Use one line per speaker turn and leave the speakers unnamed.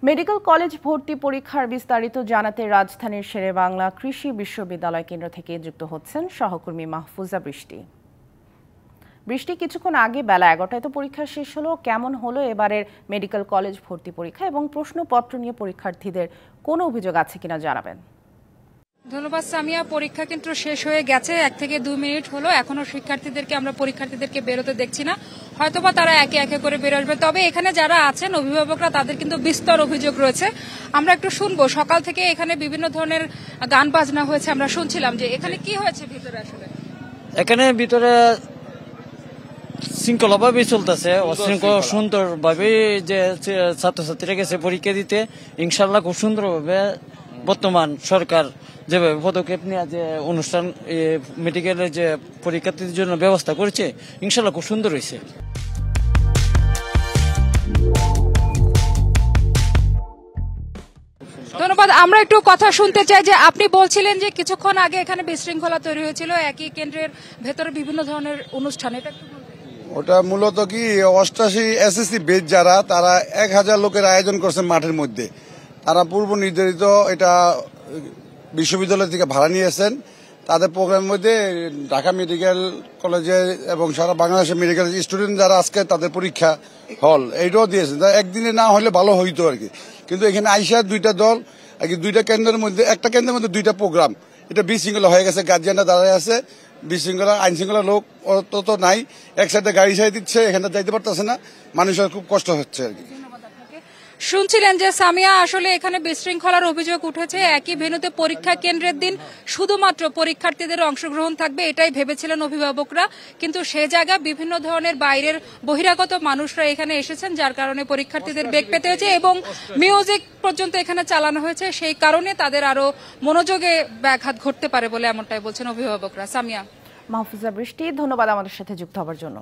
Medical college ভর্তি পরীক্ষার বিস্তারিত জানাতে রাজধানীর শেরেবাংলা কৃষি বিশ্ববিদ্যালয় কেন্দ্র থেকে যুক্ত হচ্ছেন সহকর্মী মাহফুজা বৃষ্টি। কিছুক্ষণ আগে বেলা 11টায় তো পরীক্ষা শেষ হলো। কেমন হলো এবারের মেডিকেল কলেজ ভর্তি পরীক্ষা এবং প্রশ্নপত্র নিয়ে পরীক্ষার্থীদের কোনো অভিযোগ আছে কিনা জানাবেন।
ধন্যবাদ সামিয়া। পরীক্ষা কিন্তু শেষ হয়ে গেছে, 1 থেকে 2 মিনিট হলো। এখনো পরীক্ষার্থীদেরকে বেরোতে দেখছি না, হয়তোবা তারা একে একে করে বের আসবে। তবে এখানে যারা আছেন অভিভাবকরা, তাদের কিন্তু বিস্তর অভিযোগ রয়েছে। আমরা একটু শুনবো। সকাল থেকে এখানে বিভিন্ন ধরনের গান বাজনা হয়েছে, আমরা শুনছিলাম যে এখানে কি হয়েছে ভিতরে। আসলে
এখানে ভিতরে শৃঙ্খলাভাবে চলতেছে, অশৃঙ্খল সুন্দরভাবে যে ছাত্রছাত্রীরা গেছে পরীক্ষা দিতে। ইনশাল্লাহ খুব সুন্দরভাবে বর্তমান সরকার যেভাবে পদক্ষেপ নেওয়া যে অনুষ্ঠান মেডিকেলের যে পরীক্ষার্থীদের জন্য ব্যবস্থা করেছে, ইনশাল্লাহ খুব সুন্দর হয়েছে।
ধন্যবাদ। আমরা একটু কথা শুনতে চাই যে আপনি বলছিলেন যে কিছুক্ষণ আগে এখানে বিশৃঙ্খলা তৈরি হয়েছিল একই কেন্দ্রের ভেতরে বিভিন্ন ধরনের অনুষ্ঠান। এটা
ওটা মূলত কি 88 এসএসসি বেচ যারা, তারা 1000 লোকের আয়োজন করছে মাঠের মধ্যে। তারা পূর্ব নির্ধারিত এটা বিশ্ববিদ্যালয় থেকে ভাড়া নিয়েছেন। তাদের প্রোগ্রামের মধ্যে ঢাকা মেডিকেল কলেজে এবং সারা বাংলাদেশের মেডিকেল স্টুডেন্ট যারা আজকে তাদের পরীক্ষা হল এইটাও দিয়েছেন। একদিনে না হলে ভালো হইতো আর কি। কিন্তু এখানে আইসা দুইটা দল আর কি, দুইটা কেন্দ্রের মধ্যে, একটা কেন্দ্রের মধ্যে দুইটা প্রোগ্রাম, এটা বিশৃঙ্খলা হয়ে গেছে। গার্জিয়ানরা দাঁড়ায় আছে, বিশৃঙ্খলা আইন শৃঙ্খলা লোক অত নাই। এক সাইডে গাড়ি সাইড দিচ্ছে, এখানে যাইতে পারতেছে না, মানুষের খুব কষ্ট হচ্ছে আর কি।
শুনছিলেন যে সামিয়া, আসলে এখানে বিশৃঙ্খলার অভিযোগ উঠেছে। একই ভেন্যুতে পরীক্ষা কেন্দ্রের দিন শুধুমাত্র পরীক্ষার্থীদের অংশগ্রহণ থাকবে, এটাই ভেবেছিলেন অভিভাবকরা। কিন্তু সে জায়গায় বিভিন্ন ধরনের বাইরের বহিরাগত মানুষরা এখানে এসেছেন, যার কারণে পরীক্ষার্থীদের বেগ পেতে হয়েছে এবং মিউজিক পর্যন্ত এখানে চালানো হয়েছে। সেই কারণে তাদের আরো মনোযোগে ব্যাঘাত ঘটতে পারে বলে এমনটাই বলছেন অভিভাবকরা। সামিয়া।
মাহফুজা বৃষ্টি, ধন্যবাদ আমাদের সাথে যুক্ত হওয়ার জন্য।